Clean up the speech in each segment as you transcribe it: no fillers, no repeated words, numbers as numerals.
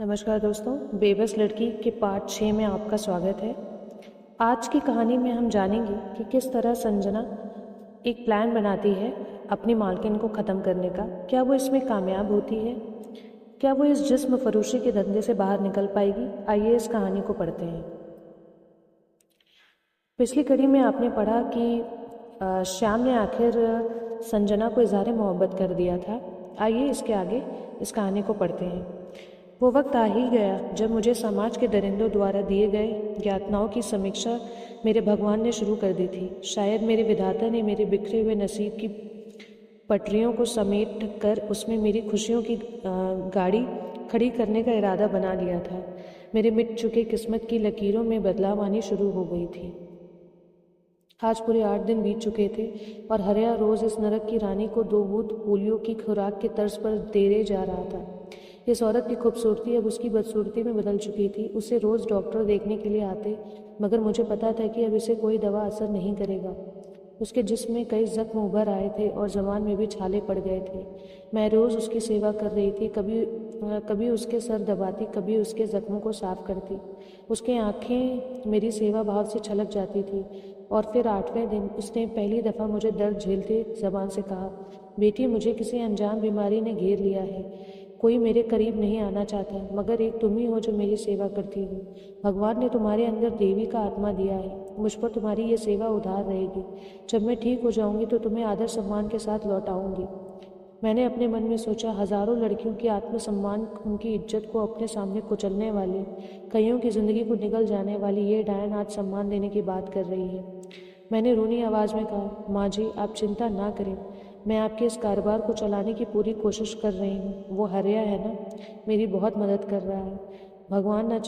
नमस्कार दोस्तों, बेबस लड़की के पार्ट 6 में आपका स्वागत है। आज की कहानी में हम जानेंगे कि किस तरह संजना एक प्लान बनाती है अपनी मालकिन को ख़त्म करने का। क्या वो इसमें कामयाब होती है? क्या वो इस जिस्म फरोशी के धंधे से बाहर निकल पाएगी? आइए इस कहानी को पढ़ते हैं। पिछली कड़ी में आपने पढ़ा कि श्याम ने आखिर संजना को इजहार मोहब्बत कर दिया था। आइए इसके आगे इस कहानी को पढ़ते हैं। वो वक्त आ ही गया जब मुझे समाज के दरिंदों द्वारा दिए गए यातनाओं की समीक्षा मेरे भगवान ने शुरू कर दी थी। शायद मेरे विधाता ने मेरे बिखरे हुए नसीब की पटरियों को समेट कर उसमें मेरी खुशियों की गाड़ी खड़ी करने का इरादा बना लिया था। मेरे मिट चुके किस्मत की लकीरों में बदलाव आनी शुरू हो गई थी। आज पूरे 8 दिन बीत चुके थे और हरिया रोज इस नरक की रानी को 2 बूंद पोलियो की खुराक के तर्ज पर दे जा रहा था। इस औरत की खूबसूरती अब उसकी बदसूरती में बदल चुकी थी। उसे रोज़ डॉक्टर देखने के लिए आते, मगर मुझे पता था कि अब इसे कोई दवा असर नहीं करेगा। उसके जिस्म में कई जख्म उभर आए थे और जबान में भी छाले पड़ गए थे। मैं रोज़ उसकी सेवा कर रही थी, कभी उसके सर दबाती, कभी उसके जख्मों को साफ करती। उसकी आंखें मेरी सेवा भाव से छलक जाती थी। और फिर 8वें दिन उसने पहली दफ़ा मुझे दर्द झेलते जबान से कहा, बेटी, मुझे किसी अनजान बीमारी ने घेर लिया है। कोई मेरे करीब नहीं आना चाहता, मगर एक तुम ही हो जो मेरी सेवा करती हो। भगवान ने तुम्हारे अंदर देवी का आत्मा दिया है। मुझ पर तुम्हारी ये सेवा उधार रहेगी। जब मैं ठीक हो जाऊंगी तो तुम्हें आदर सम्मान के साथ लौटाऊंगी। मैंने अपने मन में सोचा, हजारों लड़कियों की आत्मसम्मान, उनकी इज्जत को अपने सामने कुचलने वाली, कईयों की जिंदगी को निगल जाने वाली ये डायन आज सम्मान देने की बात कर रही है। मैंने रोनी आवाज़ में कहा, माँ जी, आप चिंता ना करें। मैं आपके इस कारोबार को चलाने की पूरी कोशिश कर रही हूँ। वो हरिया है ना, मेरी बहुत मदद कर रहा है। भगवान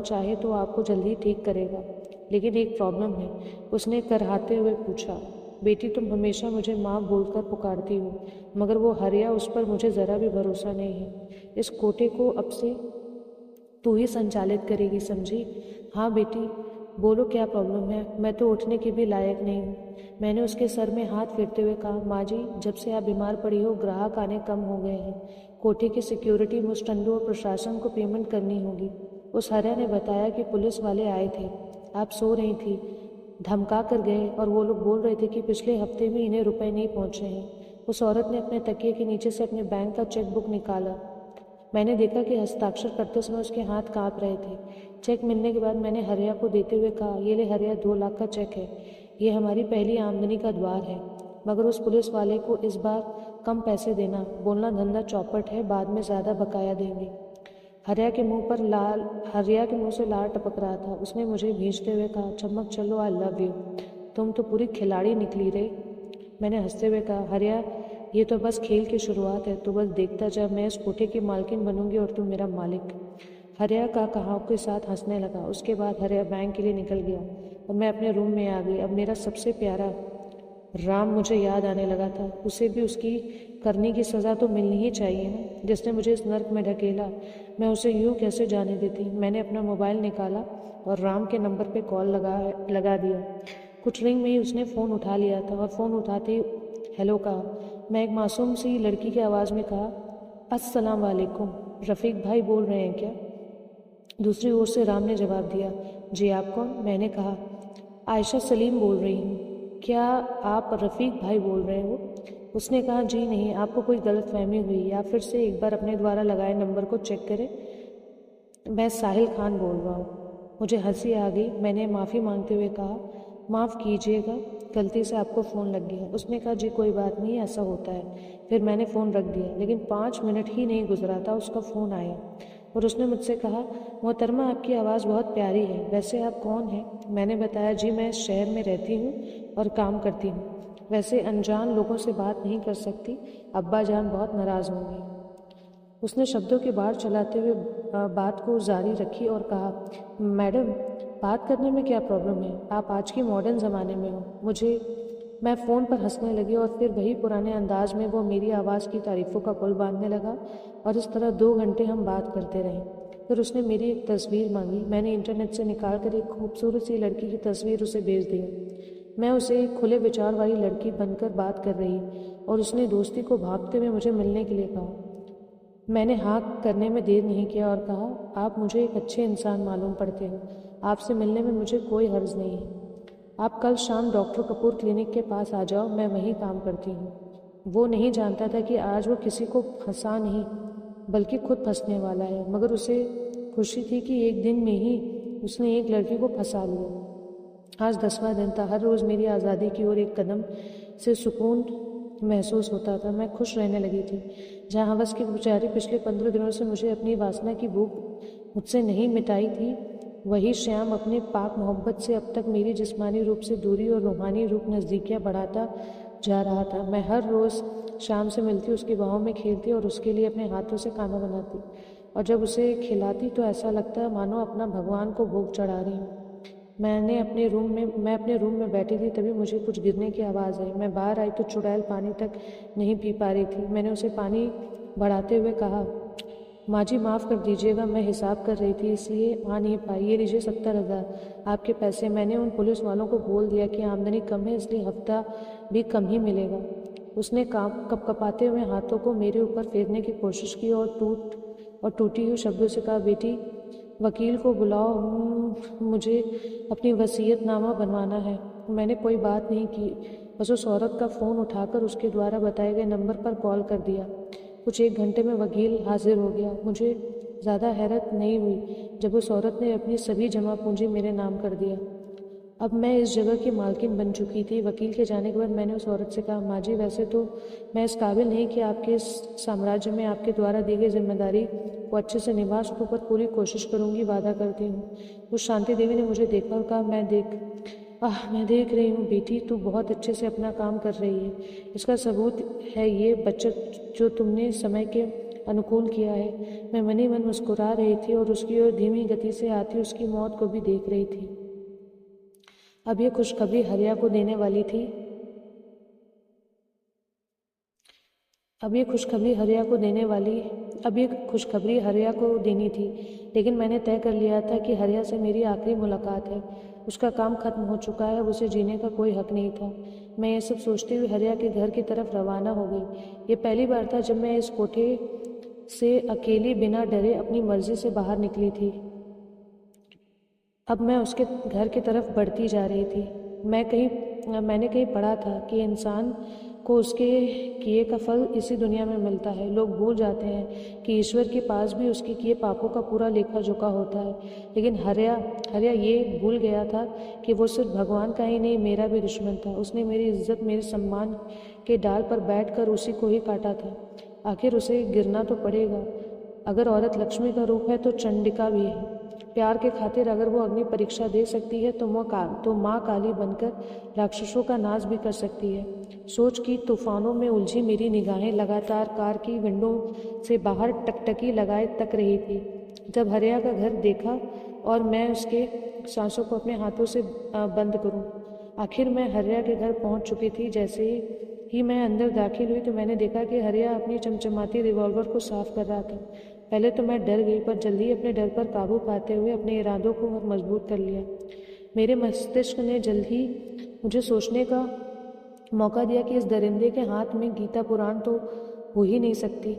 चाहे तो आपको जल्दी ठीक करेगा। लेकिन एक प्रॉब्लम है, उसने करहाते हुए पूछा। बेटी, तुम हमेशा मुझे माँ बोलकर पुकारती हो, मगर वो हरिया, उस पर मुझे ज़रा भी भरोसा नहीं है। इस कोटे को अब से तू ही संचालित करेगी, समझी? हाँ बेटी, बोलो क्या प्रॉब्लम है। मैं तो उठने के भी लायक नहीं हूँ। मैंने उसके सर में हाथ फेरते हुए कहा, माँ जी, जब से आप बीमार पड़ी हो ग्राहक आने कम हो गए हैं। कोठे की सिक्योरिटी मुस्टंडों और प्रशासन को पेमेंट करनी होगी। उस हरिया ने बताया कि पुलिस वाले आए थे, आप सो रही थी, धमका कर गए और वो लोग बोल रहे थे कि पिछले हफ्ते में इन्हें रुपए नहीं पहुंचे हैं। उस औरत ने अपने तकिए के नीचे से अपने बैंक का चेक बुक निकाला। मैंने देखा कि हस्ताक्षर करते समय उसके हाथ कांप रहे थे। चेक मिलने के बाद मैंने हरिया को देते हुए कहा, ये ले हरिया, 2 लाख का चेक है। ये हमारी पहली आमदनी का द्वार है। मगर उस पुलिस वाले को इस बार कम पैसे देना, बोलना धंधा चौपट है, बाद में ज़्यादा बकाया देंगे। हरिया के मुंह से लाल टपक रहा था। उसने मुझे भींचते हुए कहा, चमक चलो, आई लव यू। तुम तो पूरी खिलाड़ी निकली रे। मैंने हंसते हुए कहा, हरिया, ये तो बस खेल की शुरुआत है। तो बस देखता जा, मैं इस कोठे की मालकिन बनूंगी और तू मेरा मालिक। हरिया का कहा के साथ हंसने लगा। उसके बाद हरिया बैंक के लिए निकल गया और मैं अपने रूम में आ गई। अब मेरा सबसे प्यारा राम मुझे याद आने लगा था। उसे भी उसकी करने की सज़ा तो मिलनी ही चाहिए ना, जिसने मुझे इस नर्क में ढकेला। मैं उसे यूं कैसे जाने देती। मैंने अपना मोबाइल निकाला और राम के नंबर पे कॉल लगा दिया। कुछ रिंग में ही उसने फ़ोन उठा लिया था और फ़ोन उठाते ही हेलो कहा। मैं एक मासूम सी लड़की की आवाज़ में कहा, अस्सलाम वालेकुम, रफ़ीक भाई बोल रहे हैं क्या? दूसरी ओर से राम ने जवाब दिया, जी आप कौन? मैंने कहा, आयशा सलीम बोल रही हूँ। क्या आप रफ़ीक भाई बोल रहे हो? उसने कहा, जी नहीं, आपको कोई गलतफहमी हुई, या फिर से एक बार अपने द्वारा लगाए नंबर को चेक करें। मैं साहिल खान बोल रहा हूँ। मुझे हंसी आ गई। मैंने माफ़ी मांगते हुए कहा, माफ़ कीजिएगा, गलती से आपको फ़ोन लग गया। उसने कहा, जी कोई बात नहीं, ऐसा होता है। फिर मैंने फ़ोन रख दिया, लेकिन 5 मिनट ही नहीं गुजरा था उसका फ़ोन आया और उसने मुझसे कहा, मोहतरमा, आपकी आवाज़ बहुत प्यारी है, वैसे आप कौन हैं? मैंने बताया, जी मैं इस शहर में रहती हूँ और काम करती हूँ, वैसे अनजान लोगों से बात नहीं कर सकती, अब्बा जान बहुत नाराज़ होंगे। उसने शब्दों के बाढ़ चलाते हुए बात को जारी रखी और कहा, मैडम, बात करने में क्या प्रॉब्लम है? आप आज के मॉडर्न ज़माने में हो। मैं फ़ोन पर हंसने लगी और फिर वही पुराने अंदाज में वो मेरी आवाज़ की तारीफ़ों का पुल बांधने लगा और इस तरह 2 घंटे हम बात करते रहे। फिर उसने मेरी एक तस्वीर मांगी। मैंने इंटरनेट से निकाल कर एक खूबसूरत सी लड़की की तस्वीर उसे भेज दी। मैं उसे एक खुले विचार वाली लड़की बनकर बात कर रही और उसने दोस्ती को भांपते हुए मुझे मिलने के लिए कहा। मैंने हाँ करने में देर नहीं किया और कहा, आप मुझे एक अच्छे इंसान मालूम पड़ते हो। आपसे मिलने में मुझे कोई हर्ज नहीं है। आप कल शाम डॉक्टर कपूर क्लिनिक के पास आ जाओ, मैं वहीं काम करती हूँ। वो नहीं जानता था कि आज वो किसी को फंसा नहीं बल्कि खुद फंसने वाला है, मगर उसे खुशी थी कि एक दिन में ही उसने एक लड़की को फंसा लिया। आज 10वां दिन था। हर रोज़ मेरी आज़ादी की ओर एक कदम से सुकून महसूस होता था। मैं खुश रहने लगी थी। जहाँ हवस की बेचारी पिछले 15 दिनों से मुझे अपनी वासना की भूख मुझसे नहीं मिटाई थी, वही श्याम अपने पाक मोहब्बत से अब तक मेरी जिस्मानी रूप से दूरी और रूहानी रूप नज़दीकियाँ बढ़ाता जा रहा था। मैं हर रोज़ शाम से मिलती, उसकी बाहों में खेलती और उसके लिए अपने हाथों से खाना बनाती, और जब उसे खिलाती तो ऐसा लगता मानो अपना भगवान को भोग चढ़ा रही हूँ। मैं अपने रूम में बैठी थी, तभी मुझे कुछ गिरने की आवाज़ आई। मैं बाहर आई तो चुड़ैल पानी तक नहीं पी पा रही थी। मैंने उसे पानी बढ़ाते हुए कहा, माँ जी माफ़ कर दीजिएगा, मैं हिसाब कर रही थी इसलिए आ नहीं पाई। ये लीजिए 70,000 आपके पैसे। मैंने उन पुलिस वालों को बोल दिया कि आमदनी कम है, इसलिए हफ्ता भी कम ही मिलेगा। उसने कपकपाते हुए हाथों को मेरे ऊपर फेरने की कोशिश की और टूटी हुई शब्दों से कहा, बेटी वकील को बुलाओ, मुझे अपनी वसीयतनामा बनवाना है। मैंने कोई बात नहीं की, बस उस औरत का फ़ोन उठाकर उसके द्वारा बताए गए नंबर पर कॉल कर दिया। कुछ 1 घंटे में वकील हाजिर हो गया। मुझे ज़्यादा हैरत नहीं हुई जब उस औरत ने अपनी सभी जमा पूंजी मेरे नाम कर दिया। अब मैं इस जगह की मालकिन बन चुकी थी। वकील के जाने के बाद मैंने उस औरत से कहा, माँ जी वैसे तो मैं इस काबिल नहीं कि आपके इस साम्राज्य में आपके द्वारा दी गई जिम्मेदारी को अच्छे से निभा सकूं, पर पूरी कोशिश करूंगी, वादा करती हूँ। उस शांति देवी ने मुझे देखा और कहा, मैं देख रही हूँ बेटी, तू बहुत अच्छे से अपना काम कर रही है। इसका सबूत है ये बचत जो तुमने समय के अनुकूल किया है। मैं मनी मन मुस्कुरा रही थी और उसकी ओर धीमी गति से आती उसकी मौत को भी देख रही थी। अब ये खुशखबरी हरिया को देने वाली थी। अब ये खुशखबरी हरिया को देने वाली अब ये खुशखबरी हरिया को देनी थी, लेकिन मैंने तय कर लिया था कि हरिया से मेरी आखिरी मुलाकात है। उसका काम खत्म हो चुका है, अब उसे जीने का कोई हक नहीं था। मैं ये सब सोचते हुए हरिया के घर की तरफ रवाना हो गई। ये पहली बार था जब मैं इस कोठे से अकेली बिना डरे अपनी मर्जी से बाहर निकली थी। अब मैं उसके घर की तरफ बढ़ती जा रही थी। मैंने कहीं पढ़ा था कि इंसान को उसके किए का फल इसी दुनिया में मिलता है। लोग भूल जाते हैं कि ईश्वर के पास भी उसके किए पापों का पूरा लेखा जोखा होता है। लेकिन हरिया ये भूल गया था कि वो सिर्फ भगवान का ही नहीं, मेरा भी दुश्मन था। उसने मेरी इज्जत, मेरे सम्मान के डाल पर बैठकर उसी को ही काटा था। आखिर उसे गिरना तो पड़ेगा। अगर औरत लक्ष्मी का रूप है तो चंडिका भी है। प्यार के खातिर अगर वो अग्नि परीक्षा दे सकती है तो माँ काली बनकर राक्षसों का नाश भी कर सकती है। सोच की तूफानों में उलझी मेरी निगाहें लगातार कार की विंडो से बाहर टकटकी लगाए तक रही थी। जब हरिया का घर देखा और मैं उसके सांसों को अपने हाथों से बंद करूं। आखिर मैं हरिया के घर पहुंच चुकी थी। जैसे ही मैं अंदर दाखिल हुई तो मैंने देखा कि हरिया अपनी चमचमाती रिवॉल्वर को साफ कर रहा था। पहले तो मैं डर गई, पर जल्दी अपने डर पर काबू पाते हुए अपने इरादों को और मजबूत कर लिया। मेरे मस्तिष्क ने जल्द ही मुझे सोचने का मौका दिया कि इस दरिंदे के हाथ में गीता पुराण तो हो ही नहीं सकती।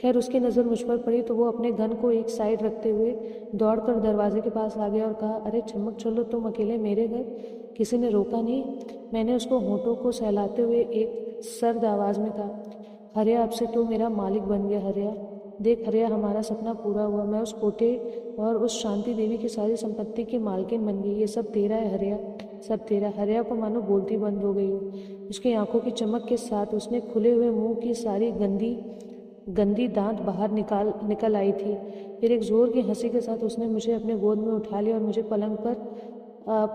खैर उसकी नज़र मुझ पर पड़ी तो वो अपने गन को एक साइड रखते हुए दौड़कर दरवाजे के पास आ गया और कहा, अरे चमक चलो, तुम अकेले मेरे घर, किसी ने रोका नहीं? मैंने उसको होठों को सहलाते हुए एक सर्द आवाज़ में कहा, हरिया अब से तू मेरा मालिक बन गया। हरिया देख हरिया, हमारा सपना पूरा हुआ। मैं उस कोटे और उस शांति देवी की सारी संपत्ति की मालकिन बन गई। ये सब तेरा है हरिया, सब तेरा। हरिया को मानो बोलती बंद हो गई हो। उसकी आंखों की चमक के साथ उसने खुले हुए मुंह की सारी गंदी गंदी दांत बाहर निकल आई थी। फिर एक जोर की हंसी के साथ उसने मुझे अपने गोद में उठा लिया और मुझे पलंग पर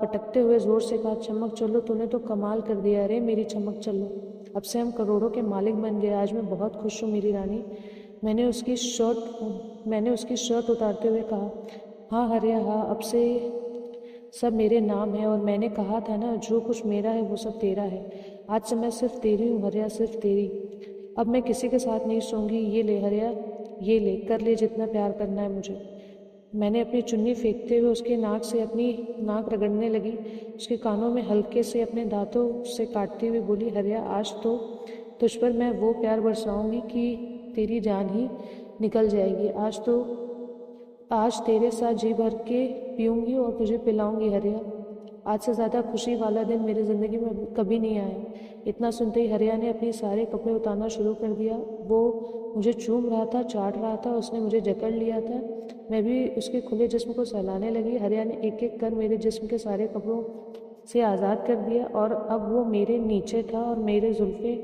पटकते हुए जोर से कहा, चमक चलो, तूने तो कमाल कर दिया रे मेरी चमक चलो। अब से हम करोड़ों के मालिक बन गए। आज मैं बहुत खुश हूँ मेरी रानी। मैंने उसकी शर्ट उतारते हुए कहा, हाँ हरिया हाँ, अब से सब मेरे नाम है। और मैंने कहा था ना, जो कुछ मेरा है वो सब तेरा है। आज से मैं सिर्फ तेरी हूँ हरिया, सिर्फ तेरी। अब मैं किसी के साथ नहीं सोऊंगी। ये ले हरिया, ये ले, कर ले जितना प्यार करना है मुझे। मैंने अपनी चुन्नी फेंकते हुए उसके नाक से अपनी नाक रगड़ने लगी। उसके कानों में हल्के से अपने दांतों से काटती हुई बोली, हरिया आज तो तुझ पर मैं वो प्यार बरसाऊंगी कि तेरी जान ही निकल जाएगी। आज तेरे साथ जी भर के पीऊँगी और तुझे पिलाऊँगी हरिया। आज से ज़्यादा खुशी वाला दिन मेरी ज़िंदगी में कभी नहीं आया। इतना सुनते ही हरिया ने अपने सारे कपड़े उतारना शुरू कर दिया। वो मुझे चूम रहा था, चाट रहा था, उसने मुझे जकड़ लिया था। मैं भी उसके खुले जिस्म को सहलाने लगी। हरिया ने एक एक कर मेरे जिस्म के सारे कपड़ों से आज़ाद कर दिया और अब वो मेरे नीचे था और मेरे जुल्फ़े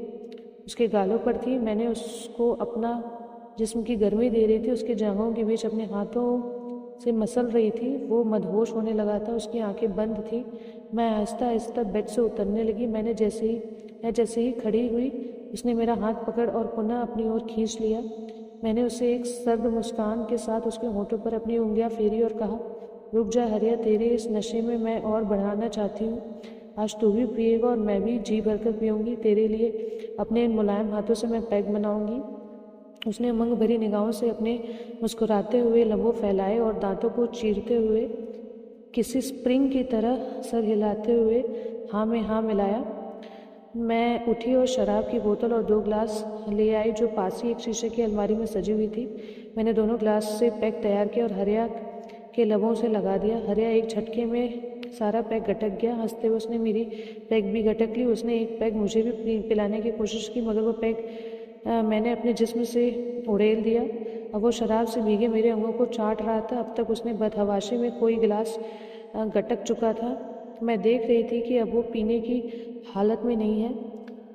उसके गालों पर थी। मैंने उसको अपना जिस्म की गर्मी दे रही थी, उसके जांघों के बीच अपने हाथों से मसल रही थी। वो मदहोश होने लगा था, उसकी आंखें बंद थी। मैं आहिस्ता आहिस्ता बेड से उतरने लगी। मैं जैसे ही खड़ी हुई, उसने मेरा हाथ पकड़ और पुनः अपनी ओर खींच लिया। मैंने उसे एक सर्द मुस्कान के साथ उसके होठों पर अपनी उंगलियां फेरी और कहा, रुक जा हरिया, तेरे इस नशे में मैं और बढ़ाना चाहती हूँ। आज तू भी पिएगा और मैं भी जी भरकर पीऊँगी। तेरे लिए अपने इन मुलायम हाथों से मैं पैग बनाऊँगी। उसने उमंग भरी निगाहों से अपने मुस्कुराते हुए लबों फैलाए और दांतों को चीरते हुए किसी स्प्रिंग की तरह सर हिलाते हुए हाँ में हाँ मिलाया। मैं उठी और शराब की बोतल और 2 ग्लास ले आई जो पास ही एक शीशे की अलमारी में सजी हुई थी। मैंने दोनों ग्लास से पैक तैयार किया और हरिया के लबों से लगा दिया। हरिया एक झटके में सारा पैक गटक गया। हंसते हुए उसने मेरी पैक भी गटक ली। उसने एक पैक मुझे भी पिलाने की कोशिश की, मगर वो पैक मैंने अपने जिस्म से उड़ेल दिया। अब वो शराब से भीगे मेरे अंगों को चाट रहा था। अब तक उसने बदहवाशी में कोई गिलास गटक चुका था। मैं देख रही थी कि अब वो पीने की हालत में नहीं है।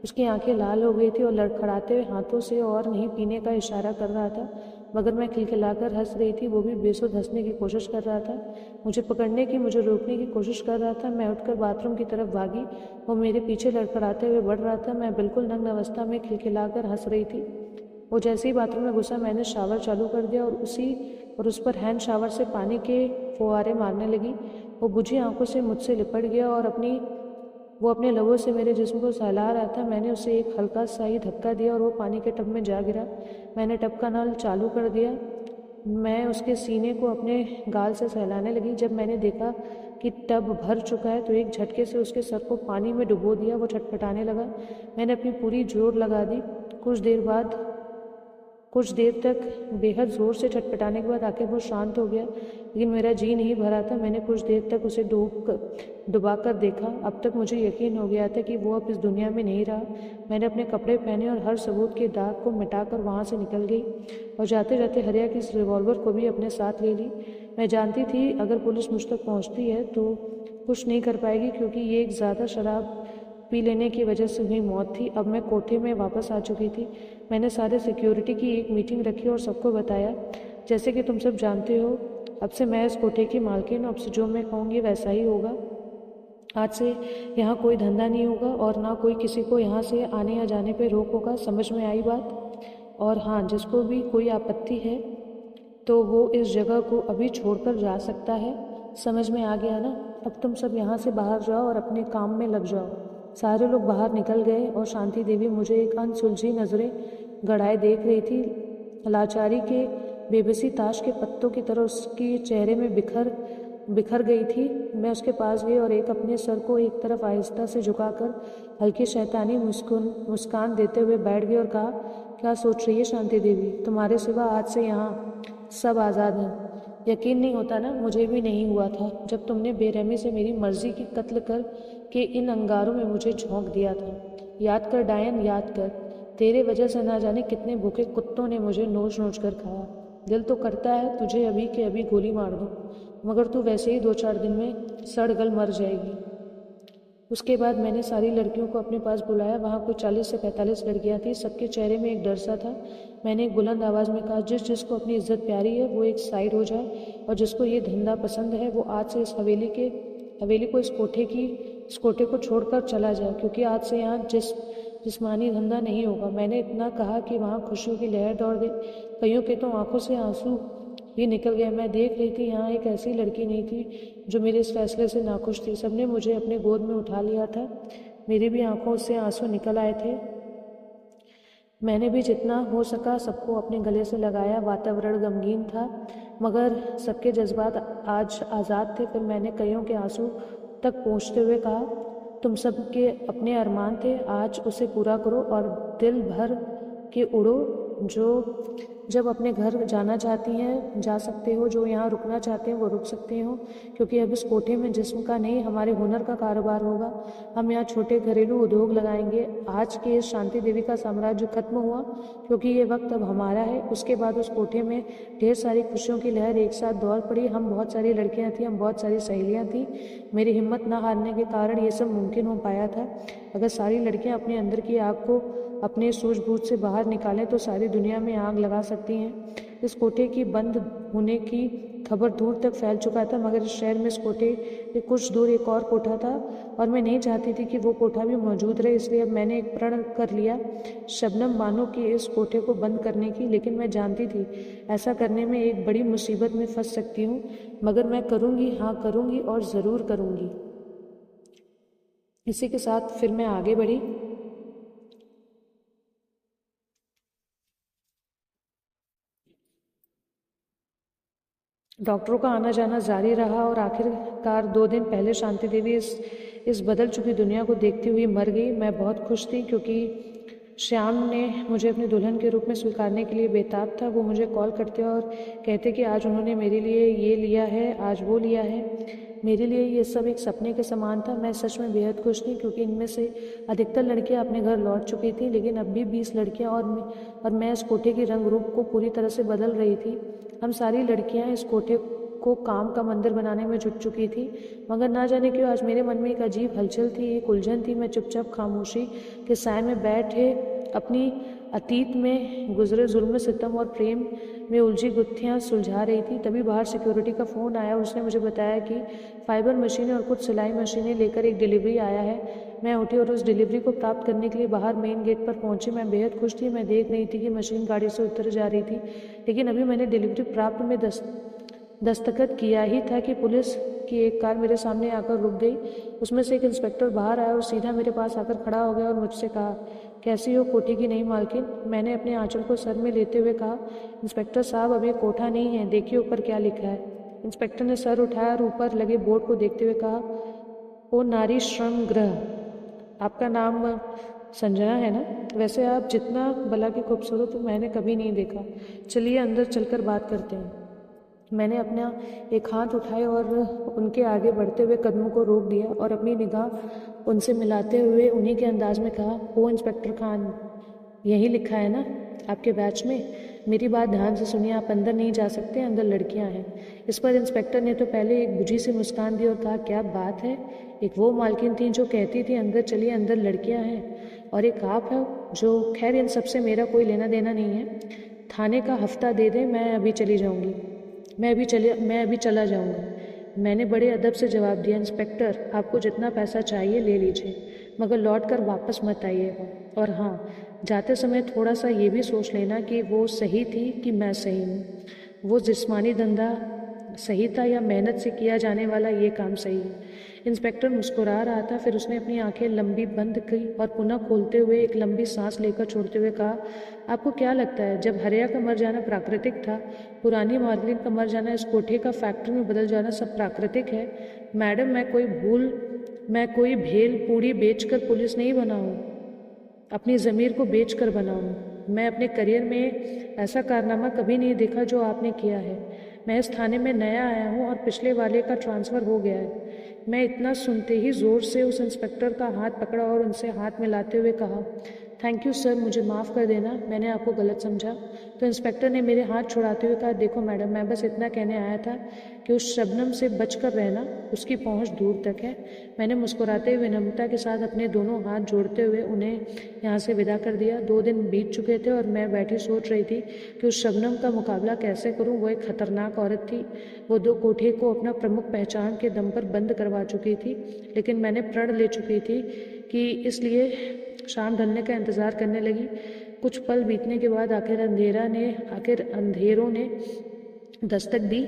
उसकी आंखें लाल हो गई थी और लड़खड़ाते हुए हाथों से और नहीं पीने का इशारा कर रहा था, मगर मैं खिलखिलाकर हंस रही थी। वो भी बेसुध हंसने की कोशिश कर रहा था, मुझे पकड़ने की, मुझे रोकने की कोशिश कर रहा था। मैं उठकर बाथरूम की तरफ भागी। वो मेरे पीछे लड़खड़ाते हुए बढ़ रहा था। मैं बिल्कुल नग्न अवस्था में खिलखिलाकर हंस रही थी। वो जैसे ही बाथरूम में घुसा, मैंने शावर चालू कर दिया और उस पर हैंड शावर से पानी के फुहारे मारने लगी। वो बुझी आंखों से मुझसे लिपट गया और वो अपने लबों से मेरे जिस्म को सहला रहा था। मैंने उसे एक हल्का सा ही धक्का दिया और वो पानी के टब में जा गिरा। मैंने टब का नल चालू कर दिया। मैं उसके सीने को अपने गाल से सहलाने लगी। जब मैंने देखा कि टब भर चुका है तो एक झटके से उसके सर को पानी में डुबो दिया। वो छटपटाने लगा। मैंने अपनी पूरी जोर लगा दी। कुछ देर तक बेहद ज़ोर से छटपटाने के बाद आखिर वो शांत हो गया, लेकिन मेरा जी नहीं भरा था। मैंने कुछ देर तक उसे डुबा कर देखा। अब तक मुझे यकीन हो गया था कि वो अब इस दुनिया में नहीं रहा। मैंने अपने कपड़े पहने और हर सबूत के दाग को मिटाकर वहाँ से निकल गई और जाते जाते हरिया की इस रिवॉल्वर को भी अपने साथ ले ली। मैं जानती थी अगर पुलिस मुझ तक पहुँचती है तो कुछ नहीं कर पाएगी, क्योंकि ये एक ज़्यादा शराब पी लेने की वजह से हुई मौत थी। अब मैं कोठे में वापस आ चुकी थी। मैंने सारे सिक्योरिटी की एक मीटिंग रखी और सबको बताया, जैसे कि तुम सब जानते हो, अब से मैं इस कोठे की मालकिन, अब से जो मैं कहूँगी वैसा ही होगा। आज से यहाँ कोई धंधा नहीं होगा और ना कोई किसी को यहाँ से आने या जाने पे रोक होगा। समझ में आई बात? और हाँ, जिसको भी कोई आपत्ति है तो वो इस जगह को अभी छोड़कर जा सकता है। समझ में आ गया ना? अब तुम सब यहाँ से बाहर जाओ और अपने काम में लग जाओ। सारे लोग बाहर निकल गए और शांति देवी मुझे एक अनसुलझी नज़रें गड़ाए देख रही थी। लाचारी के बेबसी ताश के पत्तों की तरह उसके चेहरे में बिखर गई थी। मैं उसके पास गई और अपने सर को एक तरफ आहिस्ता से झुकाकर हल्की शैतानी मुस्कान देते हुए बैठ गई और कहा, क्या सोच रही है शांति देवी? तुम्हारे सिवा आज से यहाँ सब आज़ाद हैं। यकीन नहीं होता ना? मुझे भी नहीं हुआ था जब तुमने बेरहमी से मेरी मर्जी की कत्ल कर के इन अंगारों में मुझे झोंक दिया था। याद कर डायन, याद कर। तेरे वजह से ना जाने कितने भूखे कुत्तों ने मुझे नोच नोच कर खाया। दिल तो करता है तुझे अभी के अभी गोली मार दूं, मगर तू वैसे ही 2-4 दिन में सड़ गल मर जाएगी। उसके बाद मैंने सारी लड़कियों को अपने पास बुलाया। वहाँ कुछ 40 से 45 लड़कियाँ थीं। सबके चेहरे में एक डर सा था। मैंने एक बुलंद आवाज़ में कहा, जिसको अपनी इज्जत प्यारी है वो एक साइड हो जाए, और जिसको ये धंधा पसंद है वो आज से इस हवेली को इस कोठे को छोड़कर चला जाए, क्योंकि आज से यहाँ जिस्मानी धंधा नहीं होगा। मैंने इतना कहा कि वहाँ खुशियों की लहर दौड़ गई। कईयों के तो आंखों से आंसू भी निकल गए। मैं देख रही थी यहाँ एक ऐसी लड़की नहीं थी जो मेरे इस फैसले से नाखुश थी। सबने मुझे अपने गोद में उठा लिया था। मेरी भी आंखों से आंसू निकल आए थे। मैंने भी जितना हो सका सबको अपने गले से लगाया। वातावरण गमगीन था, मगर सबके जज्बात आज आज़ाद थे। फिर मैंने कईयों के आंसू तक पहुँचते हुए कहा, तुम सब के अपने अरमान थे, आज उसे पूरा करो और दिल भर के उड़ो। जो जब अपने घर जाना चाहती हैं जा सकते हो, जो यहाँ रुकना चाहते हैं वो रुक सकते हो, क्योंकि अब इस कोठे में जिस्म का नहीं हमारे हुनर का कारोबार होगा। हम यहाँ छोटे घरेलू उद्योग लगाएंगे। आज के इस शांति देवी का साम्राज्य खत्म हुआ क्योंकि ये वक्त अब हमारा है। उसके बाद उस कोठे में ढेर सारी खुशियों की लहर एक साथ दौड़ पड़ी। हम बहुत सारी लड़कियाँ थीं, हम बहुत सारी सहेलियाँ थीं। मेरी हिम्मत ना हारने के कारण ये सब मुमकिन हो पाया था। अगर सारी लड़कियाँ अपने अंदर की आग को अपने सूझबूझ से बाहर निकालें तो सारी दुनिया में आग लगा सकती हैं। इस कोठे की बंद होने की खबर दूर तक फैल चुका था, मगर इस शहर में इस कोठे के कुछ दूर एक और कोठा था और मैं नहीं चाहती थी कि वो कोठा भी मौजूद रहे। इसलिए अब मैंने एक प्रण कर लिया शबनम बानो की इस कोठे को बंद करने की। लेकिन मैं जानती थी ऐसा करने में एक बड़ी मुसीबत में फंस सकती हूँ, मगर मैं करूँगी, हाँ करूँगी और ज़रूर करूँगी। इसी के साथ फिर मैं आगे बढ़ी। डॉक्टरों का आना जाना जारी रहा और आखिरकार 2 दिन पहले शांति देवी इस बदल चुकी दुनिया को देखती हुई मर गई। मैं बहुत खुश थी क्योंकि श्याम ने मुझे अपनी दुल्हन के रूप में स्वीकारने के लिए बेताब था। वो मुझे कॉल करते और कहते कि आज उन्होंने मेरे लिए ये लिया है, आज वो लिया है। मेरे लिए ये सब एक सपने के समान था। मैं सच में बेहद खुश थी क्योंकि इनमें से अधिकतर लड़कियां अपने घर लौट चुकी थीं, लेकिन अब भी 20 लड़कियां और मैं इस कोठे की रंग रूप को पूरी तरह से बदल रही थी। हम सारी लड़कियां इस कोठे को काम का मंदिर बनाने में जुट चुकी थी, मगर ना जाने क्यों आज मेरे मन में एक अजीब हलचल थी, एक उलझन थी। मैं चुपचाप खामोशी के साए में बैठे अपनी अतीत में गुजरे जुल्म सितम और प्रेम में उलझी गुत्थियां सुलझा रही थी। तभी बाहर सिक्योरिटी का फ़ोन आया और उसने मुझे बताया कि फाइबर मशीनें और कुछ सिलाई मशीनें लेकर एक डिलीवरी आया है। मैं उठी और उस डिलीवरी को प्राप्त करने के लिए बाहर मेन गेट पर पहुंची। मैं बेहद खुश थी। मैं देख रही थी कि मशीन गाड़ी से उतर जा रही थी, लेकिन अभी मैंने डिलीवरी प्राप्त में दस्तखत किया ही था कि पुलिस की एक कार मेरे सामने आकर रुक गई। उसमें से एक इंस्पेक्टर बाहर आया और सीधा मेरे पास आकर खड़ा हो गया और मुझसे कहा, कैसी हो कोठी की नई मालकिन? मैंने अपने आंचल को सर में लेते हुए कहा, इंस्पेक्टर साहब अब ये कोठा नहीं है, देखिए ऊपर क्या लिखा है। इंस्पेक्टर ने सर उठाया और ऊपर लगे बोर्ड को देखते हुए कहा, ओ नारी श्रम गृह। आपका नाम संजना है ना? वैसे आप जितना भला की खूबसूरत हो मैंने कभी नहीं देखा। चलिए अंदर चलकर बात करते हैं। मैंने अपना एक हाथ उठाए और उनके आगे बढ़ते हुए कदमों को रोक दिया और अपनी निगाह उनसे मिलाते हुए उन्हीं के अंदाज में कहा, ओ इंस्पेक्टर खान, यही लिखा है ना आपके बैच में? मेरी बात ध्यान से सुनिए, आप अंदर नहीं जा सकते, अंदर लड़कियां हैं। इस पर इंस्पेक्टर ने तो पहले एक बुझी सी मुस्कान दी और कहा, क्या बात है? एक वो मालकिन थी जो कहती थी अंदर चलिए अंदर लड़कियां हैं, और एक आप है जो, खैर इन सबसे मेरा कोई लेना देना नहीं है। थाने का हफ्ता दे दें, मैं अभी चली जाऊंगी। मैं अभी चला जाऊंगा। मैंने बड़े अदब से जवाब दिया, इंस्पेक्टर आपको जितना पैसा चाहिए ले लीजिए, मगर लौट कर वापस मत आइएगा। और हाँ, जाते समय थोड़ा सा ये भी सोच लेना कि वो सही थी कि मैं सही हूँ, वो जिस्मानी धंधा सही था या मेहनत से किया जाने वाला ये काम सही है। इंस्पेक्टर मुस्कुरा रहा था, फिर उसने अपनी आंखें लंबी बंद की और पुनः खोलते हुए एक लंबी सांस लेकर छोड़ते हुए कहा, आपको क्या लगता है जब हरिया का मर जाना प्राकृतिक था, पुरानी मार्लिन का मर जाना, इस कोठे का फैक्ट्री में बदल जाना सब प्राकृतिक है? मैडम मैं कोई भेल पूड़ी बेचकर पुलिस नहीं बना हूँ, अपनी ज़मीर को बेच कर बना हूँ। मैं अपने करियर में ऐसा कारनामा कभी नहीं देखा जो आपने किया है। मैं इस थाने में नया आया हूँ और पिछले वाले का ट्रांसफ़र हो गया है। मैं इतना सुनते ही ज़ोर से उस इंस्पेक्टर का हाथ पकड़ा और उनसे हाथ मिलाते हुए कहा, थैंक यू सर, मुझे माफ़ कर देना, मैंने आपको गलत समझा। तो इंस्पेक्टर ने मेरे हाथ छुड़ाते हुए कहा, देखो मैडम, मैं बस इतना कहने आया था कि उस शबनम से बच कर रहना, उसकी पहुंच दूर तक है। मैंने मुस्कुराते हुए विनम्रता के साथ अपने दोनों हाथ जोड़ते हुए उन्हें यहाँ से विदा कर दिया। 2 दिन बीत चुके थे और मैं बैठी सोच रही थी कि उस शबनम का मुकाबला कैसे करूँ। वो एक खतरनाक औरत थी। वो 2 कोठे को अपना प्रमुख पहचान के दम पर बंद करवा चुकी थी, लेकिन मैंने प्रण ले चुकी थी कि इसलिए शाम ढलने का इंतज़ार करने लगी। कुछ पल बीतने के बाद आखिर अंधेरों ने दस्तक दी।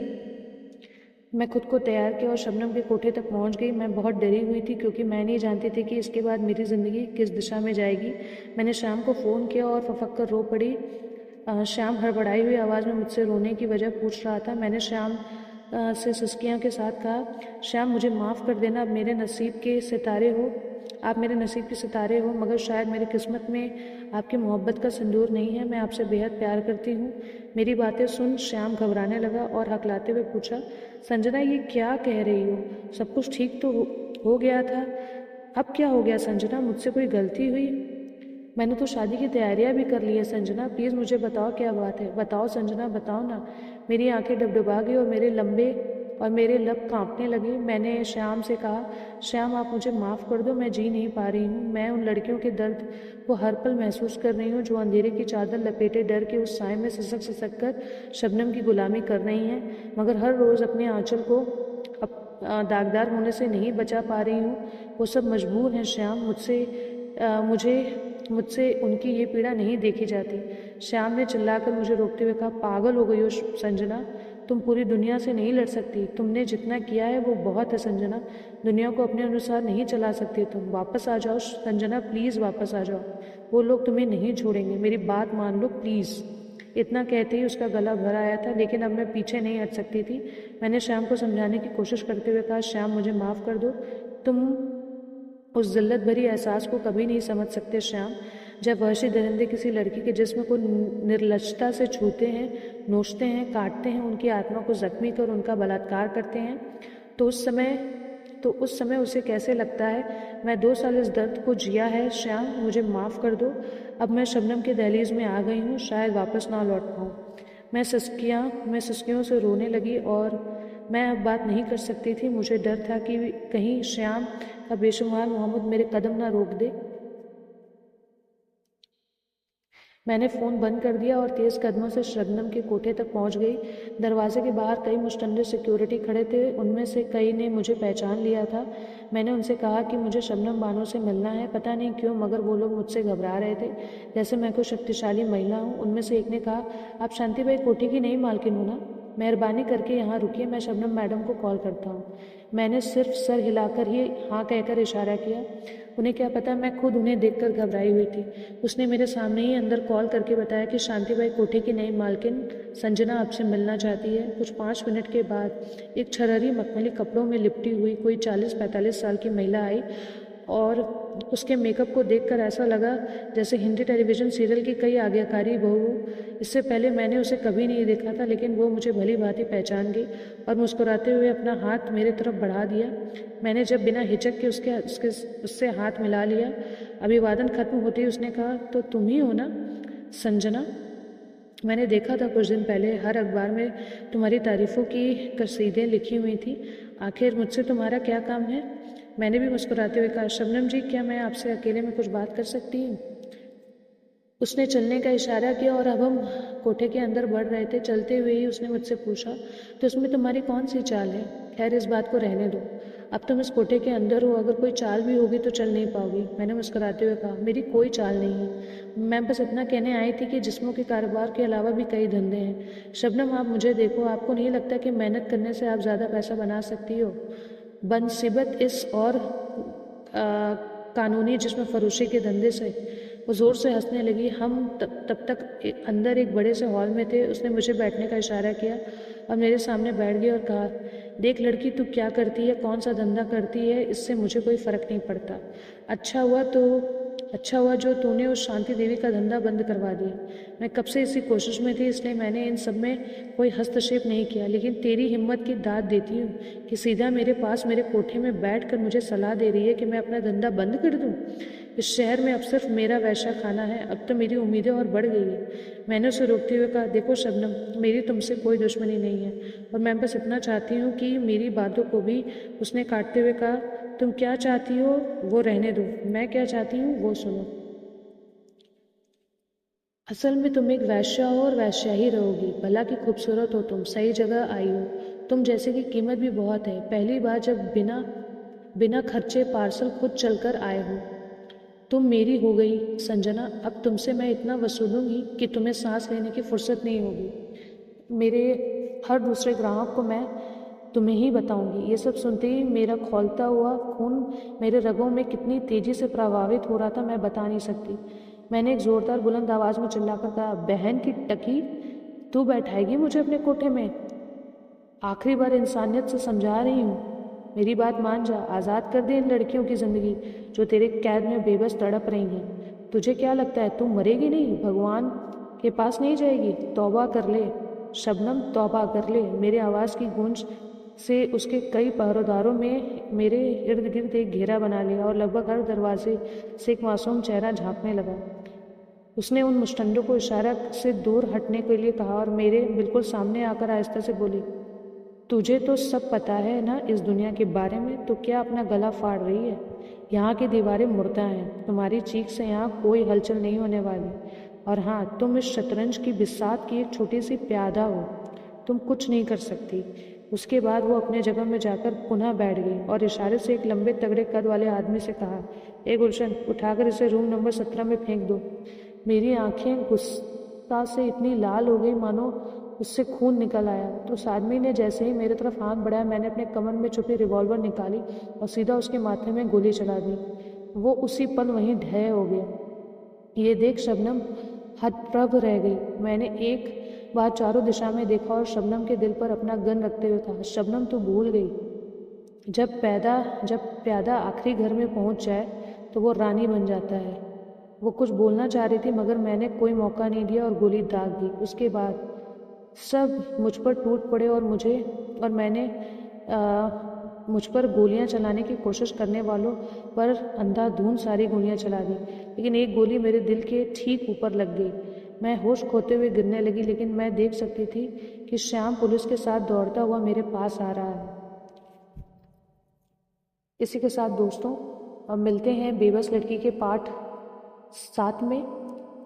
मैं खुद को तैयार किया और शबनम के कोठे तक पहुंच गई। मैं बहुत डरी हुई थी क्योंकि मैं नहीं जानती थी कि इसके बाद मेरी ज़िंदगी किस दिशा में जाएगी। मैंने श्याम को फ़ोन किया और फफक कर रो पड़ी। श्याम हड़बड़ाई हुई आवाज़ में मुझसे रोने की वजह पूछ रहा था। मैंने श्याम से सिसकियों के साथ कहा, श्याम मुझे माफ़ कर देना, अब मेरे नसीब के सितारे हो, आप मेरे नसीब के सितारे हो, मगर शायद मेरी किस्मत में आपकी मोहब्बत का सिंदूर नहीं है। मैं आपसे बेहद प्यार करती हूँ। मेरी बातें सुन श्याम घबराने लगा और हकलाते हुए पूछा, संजना ये क्या कह रही हो? सब कुछ ठीक तो हो गया था, अब क्या हो गया संजना? मुझसे कोई गलती हुई? मैंने तो शादी की तैयारियां भी कर ली है संजना, प्लीज़ मुझे बताओ क्या बात है। बताओ संजना, बताओ ना। मेरी आंखें डबडबा गई और मेरे लब कांपने लगे। मैंने श्याम से कहा, श्याम आप मुझे माफ़ कर दो, मैं जी नहीं पा रही हूँ। मैं उन लड़कियों के दर्द को हर पल महसूस कर रही हूँ जो अंधेरे की चादर लपेटे डर के उस साए में सिसक सिसक कर शबनम की गुलामी कर रही हैं, मगर हर रोज़ अपने आंचल को दागदार होने से नहीं बचा पा रही हूँ। वो सब मजबूर हैं श्याम, मुझसे उनकी ये पीड़ा नहीं देखी जाती। श्याम ने चिल्लाकर मुझे रोकते हुए कहा, पागल हो गई हो संजना, तुम पूरी दुनिया से नहीं लड़ सकती। तुमने जितना किया है वो बहुत है संजना, दुनिया को अपने अनुसार नहीं चला सकती तुम। वापस आ जाओ संजना, प्लीज़ वापस आ जाओ, वो लोग तुम्हें नहीं छोड़ेंगे, मेरी बात मान लो प्लीज़। इतना कहते ही उसका गला भर आया था, लेकिन अब मैं पीछे नहीं हट सकती थी। मैंने श्याम को समझाने की कोशिश करते हुए कहा, श्याम मुझे माफ़ कर दो, तुम उस जिल्लत भरी एहसास को कभी नहीं समझ सकते श्याम। जब वहशी दरिंदे किसी लड़की के जिस्म को निर्लजता से छूते हैं, नोचते हैं, काटते हैं, उनकी आत्मा को जख्मी कर उनका बलात्कार करते हैं, तो उस समय उसे कैसे लगता है? मैं 2 साल इस दर्द को जिया है श्याम, मुझे माफ़ कर दो। अब मैं शबनम के दहलीज में आ गई हूँ, शायद वापस ना लौट पाऊँ। मैं सिसकियों से रोने लगी और मैं अब बात नहीं कर सकती थी। मुझे डर था कि कहीं श्याम का बेशुमार मोहम्मद मेरे कदम ना रोक दे। मैंने फ़ोन बंद कर दिया और तेज़ कदमों से शबनम के कोठे तक पहुंच गई। दरवाजे के बाहर कई मुश्तंदे सिक्योरिटी खड़े थे, उनमें से कई ने मुझे पहचान लिया था। मैंने उनसे कहा कि मुझे शबनम बानो से मिलना है। पता नहीं क्यों, मगर वो लोग मुझसे घबरा रहे थे, जैसे मैं कोई शक्तिशाली महिला हूँ। उनमें से एक ने कहा, आप शांतिबाई कोठी की नई मालकिन हो ना? मेहरबानी करके यहाँ रुकिए, मैं शबनम मैडम को कॉल करता हूँ। मैंने सिर्फ सर हिलाकर ही हाँ कहकर इशारा किया। उन्हें क्या पता, मैं खुद उन्हें देखकर घबराई हुई थी। उसने मेरे सामने ही अंदर कॉल करके बताया कि शांतिबाई कोठी की नई मालकिन संजना आपसे मिलना चाहती है। कुछ 5 मिनट के बाद एक छरहरी मखमली कपड़ों में लिपटी हुई कोई 40-45 साल की महिला आई और उसके मेकअप को देखकर ऐसा लगा जैसे हिंदी टेलीविज़न सीरियल की कई आज्ञाकारी बहू। इससे पहले मैंने उसे कभी नहीं देखा था, लेकिन वो मुझे भली भांति पहचान गई और मुस्कुराते हुए अपना हाथ मेरे तरफ बढ़ा दिया। मैंने जब बिना हिचक के उससे हाथ मिला लिया। अभिवादन खत्म होते ही उसने कहा, तो तुम ही हो ना संजना? मैंने देखा था कुछ दिन पहले, हर अखबार में तुम्हारी तारीफ़ों की कसीदें लिखी हुई थी। आखिर मुझसे तुम्हारा क्या काम है? मैंने भी मुस्कुराते हुए कहा, शबनम जी, क्या मैं आपसे अकेले में कुछ बात कर सकती हूँ? उसने चलने का इशारा किया और अब हम कोठे के अंदर बढ़ रहे थे। चलते हुए ही उसने मुझसे पूछा, तो इसमें तुम्हारी कौन सी चाल है? खैर, इस बात को रहने दो, अब तुम इस कोठे के अंदर हो, अगर कोई चाल भी होगी तो चल नहीं पाओगी। मैंने मुस्कुराते हुए कहा, मेरी कोई चाल नहीं है, मैं बस इतना कहने आई थी कि जिस्मों के कारोबार के अलावा भी कई धंधे हैं। शबनम, आप मुझे देखो, आपको नहीं लगता कि मेहनत करने से आप ज़्यादा पैसा बना सकती हो बनस्बत इस और कानूनी जिस्म फरोशी के धंधे से? वो ज़ोर से हंसने लगी। हम तब तक अंदर एक बड़े से हॉल में थे। उसने मुझे बैठने का इशारा किया और मेरे सामने बैठ गई और कहा, देख लड़की, तू क्या करती है, कौन सा धंधा करती है, इससे मुझे कोई फ़र्क नहीं पड़ता। अच्छा हुआ जो तूने उस शांति देवी का धंधा बंद करवा दिया। मैं कब से इसी कोशिश में थी, इसलिए मैंने इन सब में कोई हस्तक्षेप नहीं किया, लेकिन तेरी हिम्मत की दाद देती हूँ कि सीधा मेरे पास मेरे कोठे में बैठ कर मुझे सलाह दे रही है कि मैं अपना धंधा बंद कर दूँ। इस शहर में अब सिर्फ मेरा वैसा खाना है, अब तो मेरी उम्मीदें और बढ़ गई है। मैंने उसे रोकते हुए कहा, देखो शबनम, मेरी तुमसे कोई दुश्मनी नहीं है और मैं बस इतना चाहती हूँ कि मेरी बातों को भी। उसने काटते हुए कहा, तुम क्या चाहती हो वो रहने दो, मैं क्या चाहती हूँ वो सुनो। असल में तुम एक वैश्या हो और वैश्या ही रहोगी। भला की खूबसूरत हो तुम, सही जगह आई हो। तुम जैसे की कीमत भी बहुत है। पहली बार जब बिना खर्चे पार्सल खुद चलकर आए हो। तुम मेरी हो गई संजना। अब तुमसे मैं इतना वसूलूंगी कि तुम्हें सांस लेने की फुर्सत नहीं होगी। मेरे हर दूसरे ग्राहक को मैं तुम्हें ही बताऊंगी। ये सब सुनते ही मेरा खौलता हुआ खून मेरे रगों में कितनी तेजी से प्रभावित हो रहा था, मैं बता नहीं सकती। मैंने एक जोरदार बुलंद आवाज में चिल्लाकर कहा, बहन की टकी, तू बैठाएगी मुझे अपने कोठे में? आखिरी बार इंसानियत से समझा रही हूँ। मेरी बात मान जा, आज़ाद कर दे इन लड़कियों की ज़िंदगी जो तेरे कैद में बेबस तड़प रही हैं। तुझे क्या लगता है तू मरेगी नहीं, भगवान के पास नहीं जाएगी? तौबा कर ले शबनम, तौबा कर ले। मेरे आवाज़ की गूंज से उसके कई पहरेदारों में मेरे इर्द गिर्द एक घेरा बना लिया और लगभग हर दरवाजे से एक मासूम चेहरा झांकने लगा। उसने उन मुश्तंडों को इशारा से दूर हटने के लिए कहा और मेरे बिल्कुल सामने आकर आहिस्ता से बोली, तुझे तो सब पता है ना इस दुनिया के बारे में, तो क्या अपना गला फाड़ रही है? यहाँ की दीवारें मुर्दा हैं, तुम्हारी चीख से यहाँ कोई हलचल नहीं होने वाली। और हाँ, तुम इस शतरंज की बिसात की एक छोटी सी प्यादा हो, तुम कुछ नहीं कर सकती। उसके बाद वो अपने जगह में जाकर पुनः बैठ गई और इशारे से एक लंबे तगड़े कद वाले आदमी से कहा, ए गुलशन, उठाकर इसे रूम नंबर 17 में फेंक दो। मेरी आंखें गुस्सा से इतनी लाल हो गई मानो उससे खून निकल आया। तो उस आदमी ने जैसे ही मेरे तरफ हाथ बढ़ाया, मैंने अपने कमर में छुपी रिवॉल्वर निकाली और सीधा उसके माथे में गोली चला दी। वो उसी पल वहीं ढह हो गया। ये देख शबनम हतप्रभ रह गई। मैंने एक बार चारों दिशा में देखा और शबनम के दिल पर अपना गन रखते हुए कहा, शबनम तू भूल गई, जब प्यादा आखिरी घर में पहुंच जाए तो वो रानी बन जाता है। वो कुछ बोलना चाह रही थी मगर मैंने कोई मौका नहीं दिया और गोली दाग दी। उसके बाद सब मुझ पर टूट पड़े और मैंने मुझ पर गोलियां चलाने की कोशिश करने वालों पर अंधाधुंध सारी गोलियां चला दी, लेकिन एक गोली मेरे दिल के ठीक ऊपर लग गई। मैं होश खोते हुए गिरने लगी, लेकिन मैं देख सकती थी कि श्याम पुलिस के साथ दौड़ता हुआ मेरे पास आ रहा है। इसी के साथ दोस्तों, अब मिलते हैं बेबस लड़की के पार्ट 7 में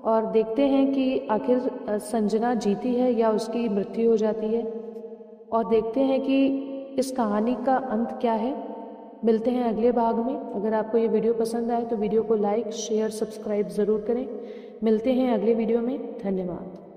और देखते हैं कि आखिर संजना जीती है या उसकी मृत्यु हो जाती है, और देखते हैं कि इस कहानी का अंत क्या है। मिलते हैं अगले भाग में। अगर आपको ये वीडियो पसंद आए तो वीडियो को लाइक, शेयर, सब्सक्राइब ज़रूर करें। मिलते हैं अगले वीडियो में। धन्यवाद।